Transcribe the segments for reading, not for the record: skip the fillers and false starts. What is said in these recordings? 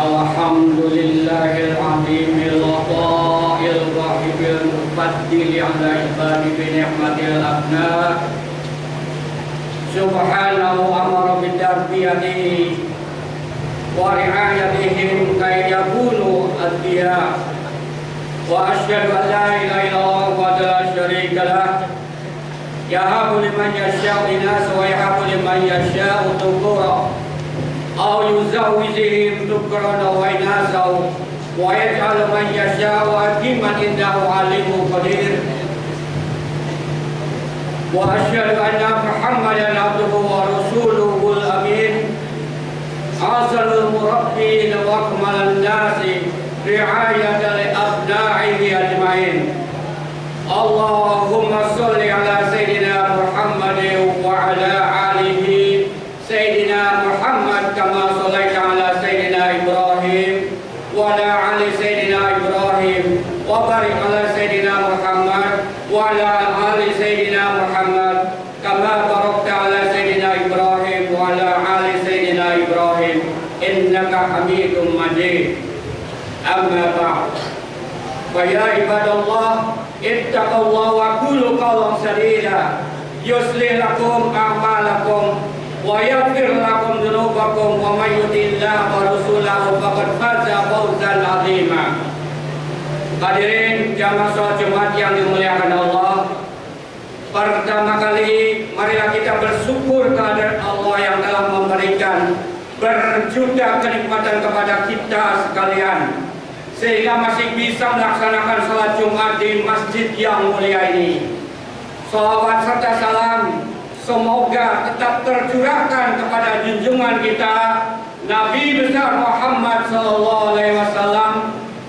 Alhamdulillahil azimil waqa'il wahibil mufaddil ala ibadi bi ni'matil abna. Subhanahu amara bidarbiyati wa ri'ayatihim kay yakunu adhiya. Wa asyhadu an la ilaha illallah wa la syarika lah. Yahabu liman yasha'u inasa wa yahabu liman yasha'u dhukura. Aw yuzawwijihim dhukran wa inasa wa yaj'alu man yasha'u aqiman innahu alimun qadir. Wa asyhadu anna Muhammadan abduhu wa rasuluhul amin. Azalul murabbin wa akmalun nasi ri'ayatan li abna'ihi ajma'in. Allahumma sholli ala sayyidina Muhammadin wa ala alihi sayyidina Muhammad kama shallaita ala sayyidina Ibrahim wa ala ali sayyidina Ibrahim wa barik ala sayyidina Muhammad wa ala ali sayyidina Muhammad kama barakta ala sayyidina Ibrahim wa ala ali sayyidina Ibrahim innaka Hamidum Majid. Amma ba'd. Wa ya ibadallah ittaqullaha wa qulu qawlan sadida yuslih lakum a'malakum wa yaghfir lakum dzunubakum wa may yuti'illah wa rasulahu faqad faza fawzan 'azima. Hadirin jamaah salat Jumat yang dimuliakan Allah, pertama kali marilah kita bersyukur kehadirat Allah yang telah memberikan berjuta kenikmatan kepada kita sekalian sehingga masih bisa melaksanakan salat Jumat di masjid yang mulia ini. Salawat serta salam semoga tetap tercurahkan kepada junjungan kita Nabi besar Muhammad SAW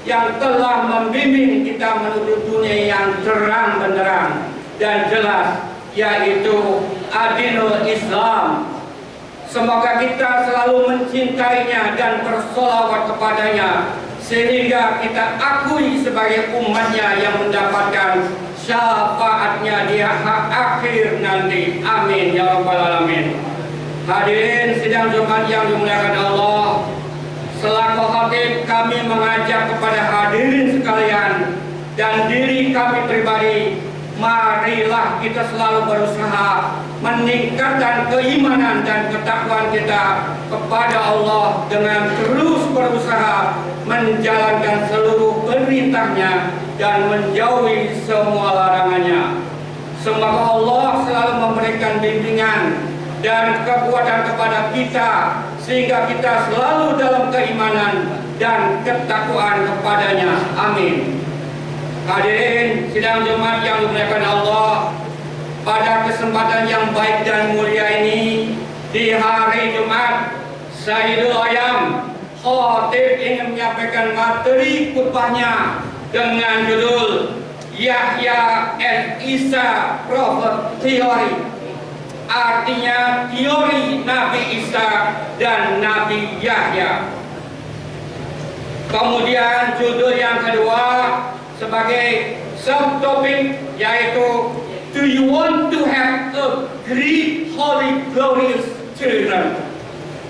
yang telah membimbing kita menuju dunia yang terang benderang dan jelas, yaitu adinul Islam. Semoga kita selalu mencintainya dan bersolawat kepadanya sehingga kita akui sebagai umatnya yang mendapatkan syafaatnya di akhir nanti. Amin ya rabbal alamin. Hadirin sidang Jumat yang dimuliakan Allah, selaku khatib kami mengajak kepada hadirin sekalian dan diri kami pribadi, marilah kita selalu berusaha meningkatkan keimanan dan ketakwaan kita kepada Allah dengan terus berusaha menjalankan seluruh perintahnya dan menjauhi semua larangannya. Semoga Allah selalu memberikan bimbingan dan kekuatan kepada kita sehingga kita selalu dalam keimanan dan ketakwaan kepadanya. Amin. Hadirin sidang Jumat yang dimuliakan Allah, pada kesempatan yang baik dan mulia ini di hari Jumat, Sayyidul Ayam khatib ingin menyampaikan materi khutbahnya dengan judul Yahya and Isa Prophet Theory, artinya teori Nabi Isa dan Nabi Yahya. Kemudian judul yang kedua sebagai subtopik yaitu Do you want to have a great, holy, glorious children?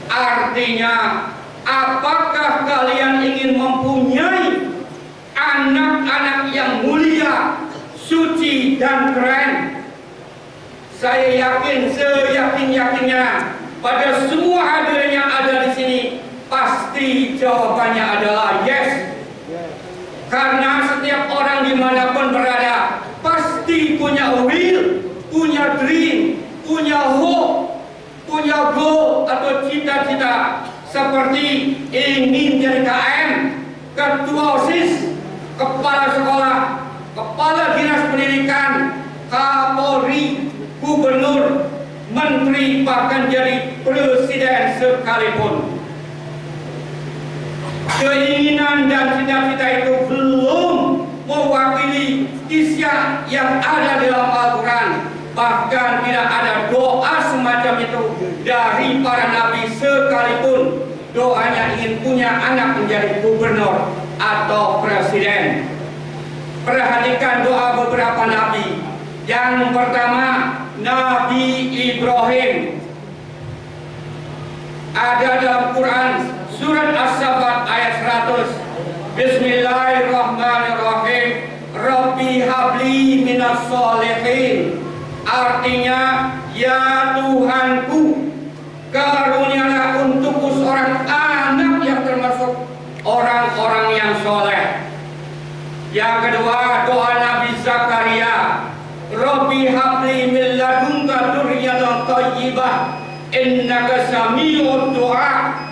Artinya, apakah kalian ingin mempunyai anak-anak yang mulia, suci dan keren? Saya yakin, seyakin-yakinnya pada semua hadirin yang ada di sini pasti jawabannya adalah yes. Karena setiap orang dimanapun berada pasti punya will, punya dream, punya hope, punya goal atau cita-cita seperti ingin jadi KM, ketua OSIS, kepala sekolah, kepala dinas pendidikan, Kapolri, gubernur, menteri, bahkan jadi presiden sekalipun. Keinginan dan cita-cita itu belum mewakili kisah yang ada dalam Al-Quran. Bahkan tidak ada doa semacam itu dari para nabi sekalipun. Doanya ingin punya anak menjadi gubernur atau presiden. Perhatikan doa beberapa nabi. Yang pertama, Nabi Ibrahim. Ada dalam Quran Surat As-Sabat ayat 100. Bismillahirrahmanirrahim. Rabbi habli minas sholihin. Artinya, ya Tuhanku, karunialah untukku seorang anak yang termasuk orang-orang yang soleh. Yang kedua, doa Nabi Zakaria, Rabbi habli min ladunka dzurriyyatan thayyibah innaka sami'ud du'a.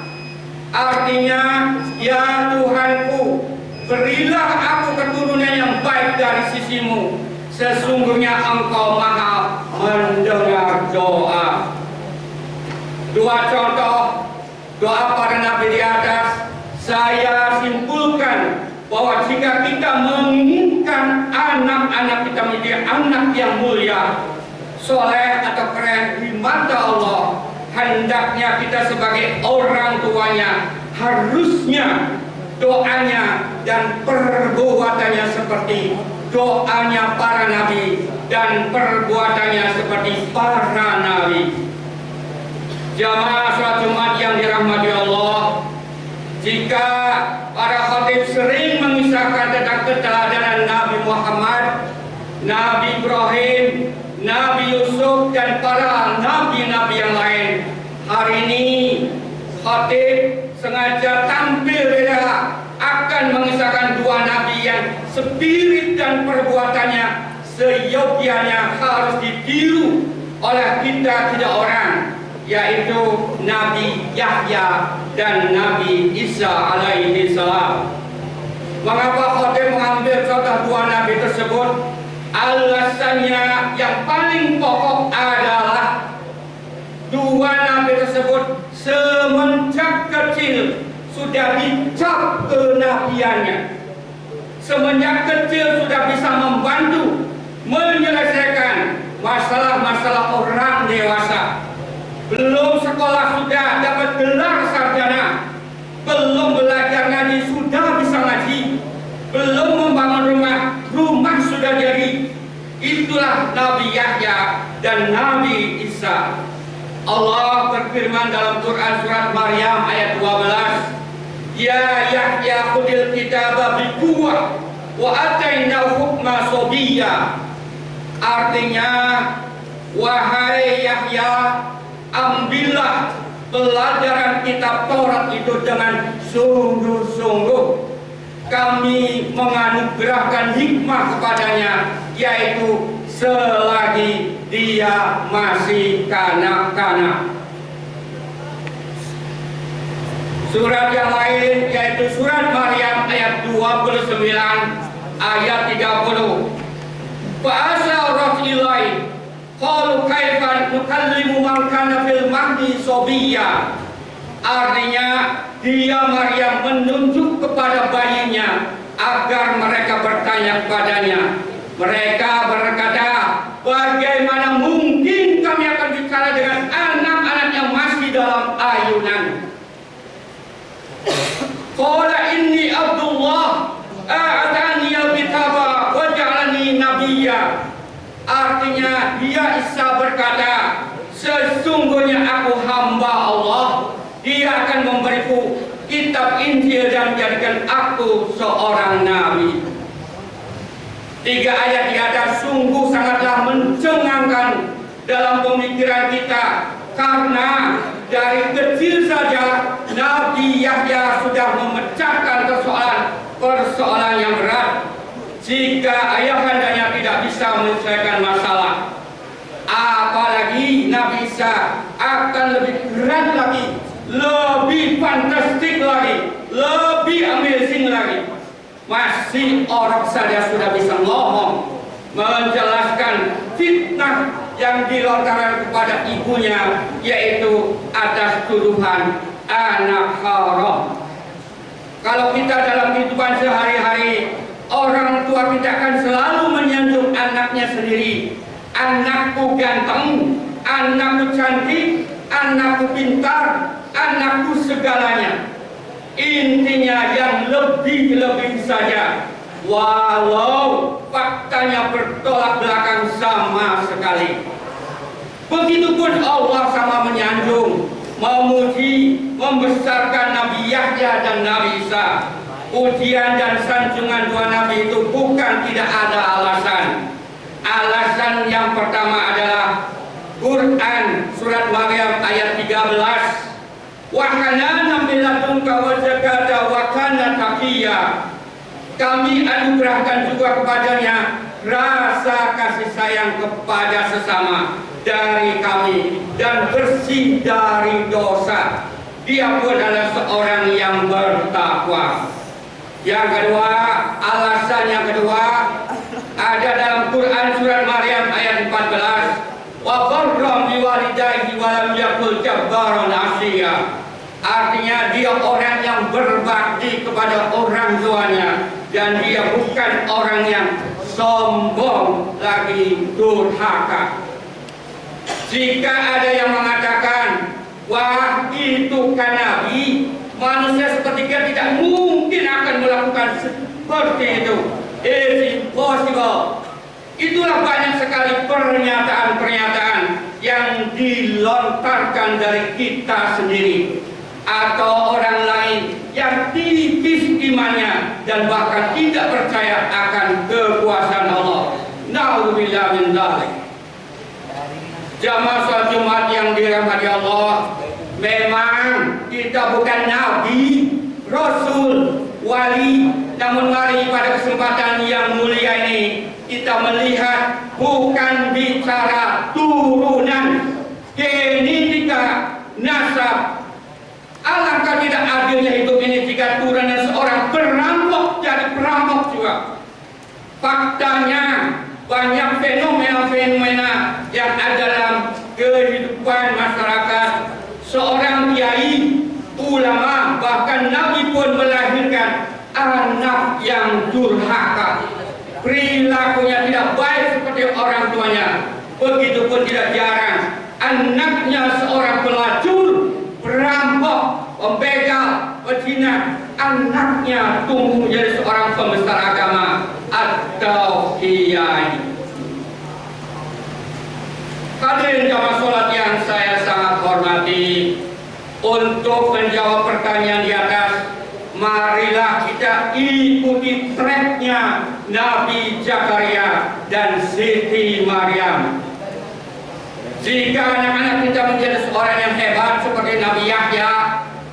Artinya, ya Tuhanku, berilah aku keturunan yang baik dari sisimu, sesungguhnya Engkau Maha mendengar doa. Dua contoh doa para nabi di atas, saya simpulkan bahwa jika kita menginginkan anak-anak kita menjadi anak yang mulia, soleh atau keren di mata Allah, hendaknya kita sebagai orang tuanya harusnya doanya dan perbuatannya seperti doanya para nabi dan perbuatannya seperti para nabi. Jamaah sholat Jumat yang dirahmati Allah, jika para khatib sering mengisahkan tentang keteladanan Nabi Muhammad, Nabi Ibrahim, Nabi Yusuf, dan para nabi-nabi yang lain, hari ini khatib sengaja tampil beda akan mengisahkan dua nabi yang spirit dan perbuatannya seyogyanya harus ditiru oleh kita tidak orang, yaitu Nabi Yahya dan Nabi Isa alaihi salam. Mengapa khatib mengambil contoh dua nabi tersebut? Alasannya yang paling pokok adalah dua nabi tersebut semenjak kecil sudah dicap kenabiannya. Semenjak kecil sudah bisa membantu menyelesaikan masalah-masalah orang dewasa. Belum sekolah sudah dapat gelar sarjana, belum belajar ngaji sudah bisa ngaji, belum membangun rumah sudah jadi. Itulah Nabi Yahya dan Nabi Isa. Allah berfirman dalam Quran surat Maryam ayat 12, Ya Yahya khudil kitaba biquwwah wa atainahu hukma sabiyya. Artinya, wahai Yahya, ambillah pelajaran kitab Taurat itu dengan sungguh-sungguh. Kami menganugerahkan hikmah kepadanya, yaitu selagi dia masih kanak-kanak. Surat yang lain yaitu surat Maryam ayat 29 ayat 30. Fa'asyarat ilai qalu kaifa nukallimu man kana fil mahdi sabiyya. Artinya, dia Maryam menunjuk kepada bayinya agar mereka bertanya kepadanya. Mereka berkata, bagaimana mungkin kami akan bicara dengan anak-anak yang masih dalam ayunan? Qala inni Abdullah a'tani al-kitaba wa ja'alani nabiyya. Artinya, dia Isa berkata, sesungguhnya aku hamba Allah, dia akan memberiku kitab Injil dan menjadikan aku seorang nabi. Tiga ayat di atas sungguh sangatlah mencengangkan dalam pemikiran kita, karena dari kecil saja Nabi Yahya sudah memecahkan persoalan yang berat. Jika ayahandanya tidak bisa menyelesaikan masalah, apalagi Nabi Isa akan lebih berat lagi, lebih fantastik lagi, lebih amazing lagi. Masih orang saja sudah bisa ngomong, menjelaskan fitnah yang dilontarkan kepada ibunya, yaitu atas tuduhan anak haram. Kalau kita dalam kehidupan sehari-hari, orang tua kita akan selalu menyanjung anaknya sendiri. Anakku ganteng, anakku cantik, anakku pintar, anakku segalanya. Intinya yang lebih-lebih saja, walau faktanya bertolak belakang sama sekali. Begitupun Allah sama menyanjung, memuji, membesarkan Nabi Yahya dan Nabi Isa. Pujian dan sanjungan dua Nabi itu bukan tidak ada alasan. Alasan yang pertama adalah Quran surat Maryam ayat 13. Wa hananan min ladunka wa zakata wa kana taqiyya. Kami anugerahkan juga kepadanya rasa kasih sayang kepada sesama dari kami dan bersih dari dosa. Dia pun adalah seorang yang bertakwa. Yang kedua, alasan yang kedua ada dalam Quran surat Maryam ayat 14. Wa barram biwalidayhi wa lam yakul jabbaran ashiya. Artinya dia orang yang berbakti kepada orang tuanya dan dia bukan orang yang sombong lagi durhaka. Jika ada yang mengatakan, wah itu kan Nabi, manusia seketika tidak mungkin akan melakukan seperti itu. It's impossible. Itulah banyak sekali pernyataan-pernyataan yang dilontarkan dari kita sendiri atau orang lain yang tipis imannya dan bahkan tidak percaya akan kekuasaan Allah. Na'udzubillah min dzalik. Jamaah salat Jumat yang dirahmati Allah, memang kita bukan nabi, rasul, wali, namun mari pada kesempatan yang mulia ini kita melihat bukan bicara turunan, genetika, nasab. Alangkah tidak adilnya hidup ini jika turunan seorang perampok jadi perampok juga. Faktanya banyak fenomena-fenomena yang ada dalam kehidupan masyarakat. Seorang kiai, ulama, bahkan nabi pun melahirkan anak yang durhaka. Perilakunya tidak baik seperti orang tuanya. Begitupun tidak jarang anaknya seorang pelacur, perampok, pembegal, pezina, anaknya tumbuh menjadi seorang pembesar agama atau kiai. Hadirin jamaah sholat yang saya sangat hormati, untuk menjawab pertanyaan di atas, marilah kita ikuti tracknya Nabi Zakaria dan Siti Maryam. Jika anak-anak kita menjadi seorang yang hebat seperti Nabi Yahya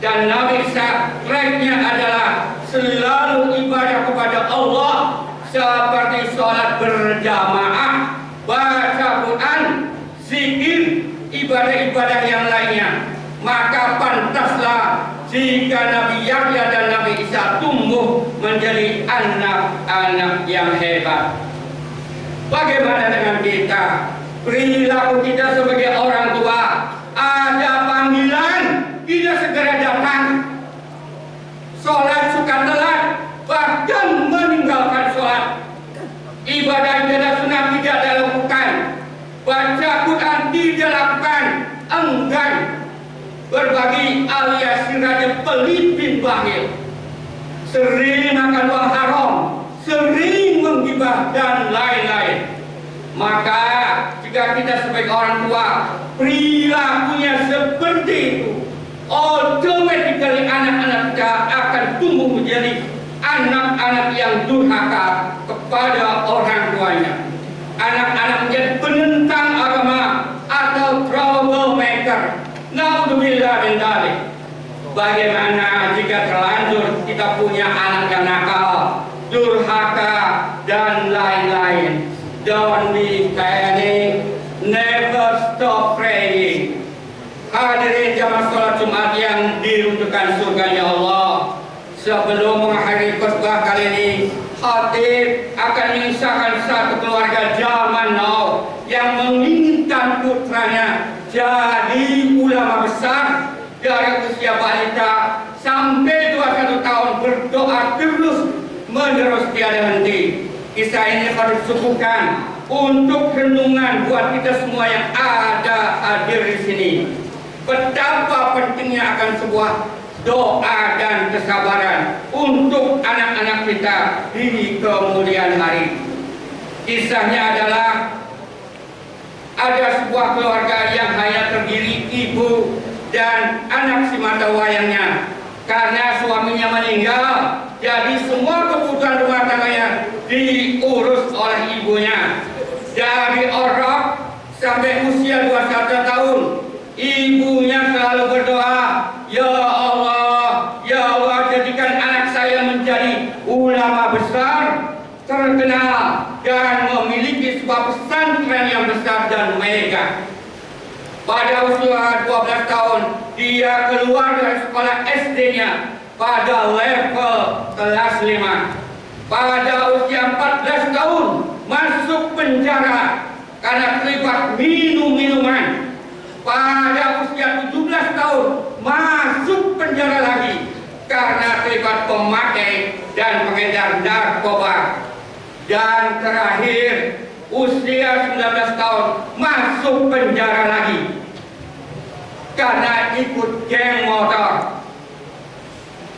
dan Nabi Isa, tracknya adalah selalu ibadah kepada Allah seperti sholat berjamaah, baca Quran, zikir, ibadah-ibadah yang lainnya. Maka pantaslah jika Nabi Yahya dan Nabi Isa tumbuh menjadi anak-anak yang hebat. Bagaimana dengan kita? Perilaku kita sebagai orang tua, ada panggilan, kita segera datang. Sholat suka telat, bahkan meninggalkan sholat. Ibadah-ibadah sunnah tidak dilakukan, baca Quran tidak lakukan, enggan. Berbagi alias raja pelit bin bakhil, sering makan uang haram, sering menggibah dan lain-lain. Maka jika kita sebagai orang tua perilakunya seperti itu, otomatis anak-anak kita akan tumbuh menjadi anak-anak yang durhaka kepada orang tuanya. Anak-anak menjadi penentang agama atau troublemaker. Naudzubillah min dzalik. Bagaimana jika terlanjur kita punya anak yang nakal, durhaka dan lain-lain? Don't be panic, never stop praying. Hadirin jamaah sholat Jumat yang diruntuhkan surganya Allah, sebelum mengakhiri khutbah kali ini, khatib akan mengisahkan satu keluarga zaman now yang menginginkan putranya jadi ulama besar dari usia balita sampai 21 tahun, berdoa terus menerus tiada henti. Kisah ini harus disuguhkan untuk renungan buat kita semua yang ada hadir di sini. Betapa pentingnya akan sebuah doa dan kesabaran untuk anak-anak kita di kemudian hari. Kisahnya adalah ada sebuah keluarga yang hanya terdiri ibu dan anak si mata wayangnya. Karena suaminya meninggal, jadi semua kebutuhan rumah tangganya diurus oleh ibunya. Dari orok sampai usia 21 tahun, ibunya selalu berdoa, ya Allah, jadikan anak saya menjadi ulama besar, terkenal, dan memiliki sebuah pesantren yang besar dan megah. Pada usia 12 tahun, dia keluar dari sekolah SD-nya pada level kelas 5. Pada usia 14 tahun, masuk penjara karena terlibat minum-minuman. Pada usia 17 tahun, masuk penjara lagi karena terlibat pemakai dan pengedar narkoba. Dan terakhir, usia 19 tahun, masuk penjara lagi karena ikut geng motor.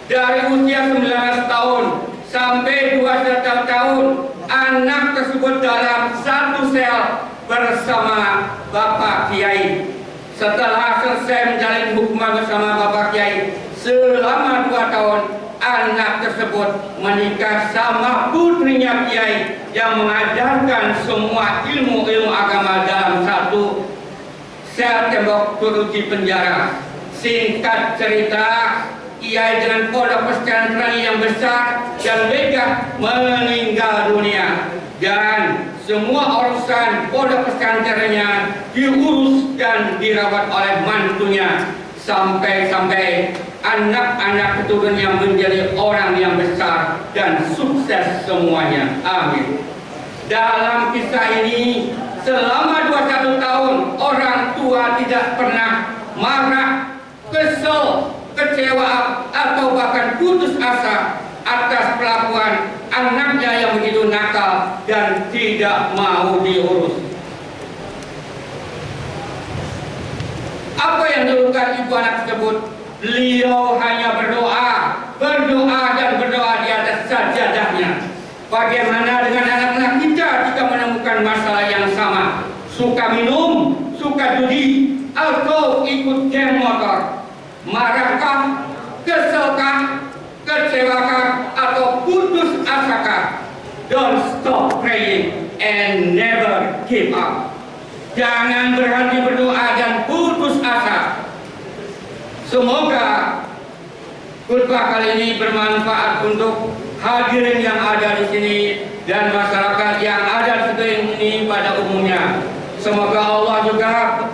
Dari usia 19 tahun sampai 21 tahun, anak tersebut dalam satu sel bersama Bapak Kiai. Setelah selesai menjalin hukuman bersama Bapak Kiai selama 2 tahun, anak tersebut menikah sama putrinya Kiai yang mengajarkan semua ilmu-ilmu agama dalam satu sel tembok turuti penjara. Singkat cerita, Kiai dengan pondok pesantren yang besar dan megah meninggal dunia, dan semua urusan pondok pesantrennya diurus dan dirawat oleh mantunya, sampai anak-anak keturunannya menjadi orang yang besar dan sukses semuanya. Amin. Dalam kisah ini, selama 21 tahun, orang tua tidak pernah marah, kesel, kecewa, atau bahkan putus asa atas perlakuan anaknya yang begitu nakal dan tidak mau diurus. Apa yang dilakukan ibu anak tersebut? Beliau hanya berdoa dan berdoa di atas sajadahnya. Bagaimana dengan anak-anak kita jika menemukan masalah yang sama? Suka minum, suka judi, atau ikut geng motor? Marahkah, keselkah, kecewakah, atau putus asakah? Don't stop praying and never give up. Jangan berhenti berdoa dan putus asa. Semoga khutbah kali ini bermanfaat untuk hadirin yang ada di sini dan masyarakat yang ada di sekeliling ini pada umumnya. Semoga Allah juga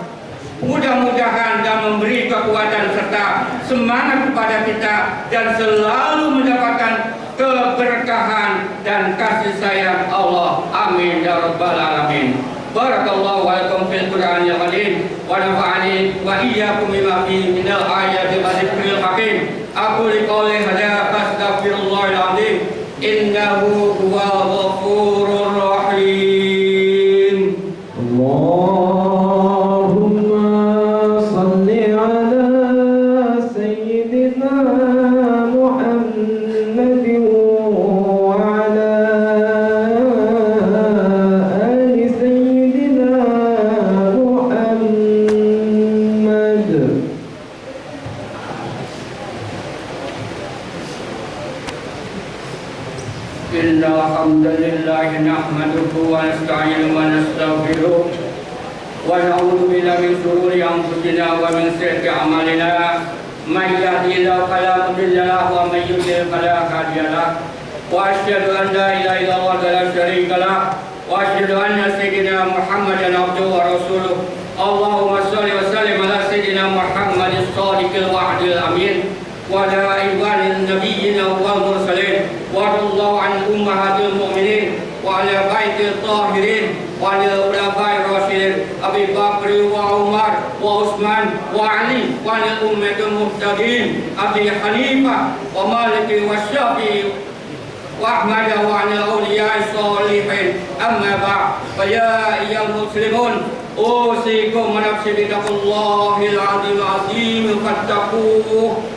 mudah-mudahan dan memberi kekuatan serta semangat kepada kita dan selalu mendapatkan keberkahan dan kasih sayang Allah. Amin ya rabbal alamin. Barakallahu alaikum fil Qur'anil karim wa nafa'ani wa iyyakum bima fihi minal ayati wa dzikril hakim. Aku liqauli hadza fastaghfirullahal azim innahu huwal ghafurur rahim. Allahumma salli ala sayyidina Muhammadin wa ala ali sayyidina Muhammad. Innal hamdalillah nahmaduhu wa nasta'inuhu wa nastaghfiruh wa na'udzu billahi min shururi anfusina wa min sayyiati a'malina. May yahdihillahu fala mudilla lahu wa may yudlil fala hadiya lahu. Wa asyhadu an la ilaha illallah wa la syarika lahu wa asyhadu anna sayyidina Muhammadan abduhu wa rasuluh. Allahumma shalli wa sallim ala sayyidina Muhammadis shadiqil wa'dil amin wa ala ibadin nabiyyin wal mursalin wa radallahu an ummahatil mu'minin wa ala baitil tahirin wa ala ulama'i rasyidin Abi Bakr wa Umar wa Utsman wa Ali wa ala ummatil muhtadin Abi Hanifah wa Malik wa Syafi'i wa Ahmad wa ala awliya'i shalihin. Amma ba'd, fa ya ayyuhal muslimun أوصيكم ونفسي بتقوى الله العظيم العظيم فاتقوه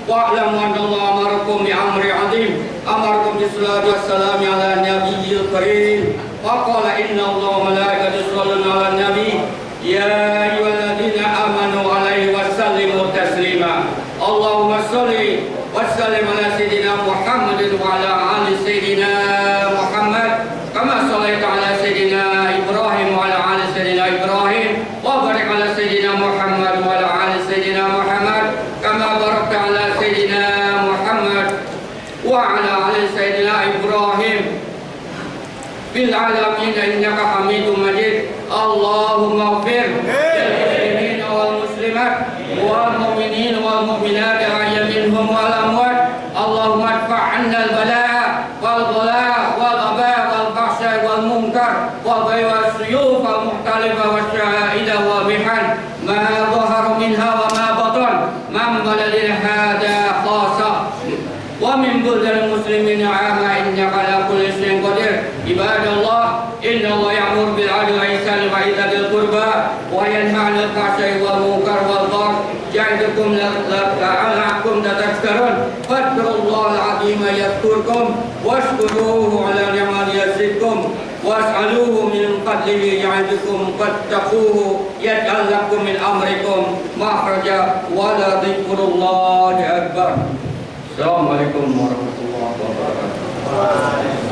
واعلموا أن الله أمركم بأمر عظيم أمركم بالصلاة والسلام على النبي الكريم وقال إن الله وملائكته يصلون على النبي يا أيها الذين آمنوا عليه وسلموا تسليما. salli wa sallim ala sayyidina Muhammadin wa ala ali sayyidina Muhammad kama shallaita ala sayyidina Ibrahim wa ala ali sayyidina Ibrahim wa barik ala sayyidina Muhammad wa ala ali sayyidina Muhammad kama barakta ala sayyidina Muhammad wa ala ali sayyidina Ibrahim fil alamin innaka Hamidum Majid. Allahumma ighfir lil muslimin wal muslimat wal mu'minin wal mu'minat ahya minhum wal amwat. Allahumma adfa' 'anna al bala'a wal ghala wal aba wal fahsya wal munkar wa baywa suyuf al muhtalifa wa sya'ida wa bihan ma dhahara minha wa ma batan man baladina hada khasa wa min buldal muslimin 'ama innaka ala kulli shay'in qadir. Ibadallah, inna Allah ya'muru bil 'adli wa ihsani wa ita'i dzil qurba wa yanha 'anil fahsya'i wal munkar wal baghi ya'idukum la'allakum tadhakkarun. Fadhkurullaha al-'azima yadhkurkum washkuruhu 'ala ni'matihi yazidkum was'aluhu min fadlihi ya'idukum fattaquhu yaj'al lakum min amrikum makhraja wa la dzikrullahi akbar. Assalamualaikum warahmatullahi wabarakatuh.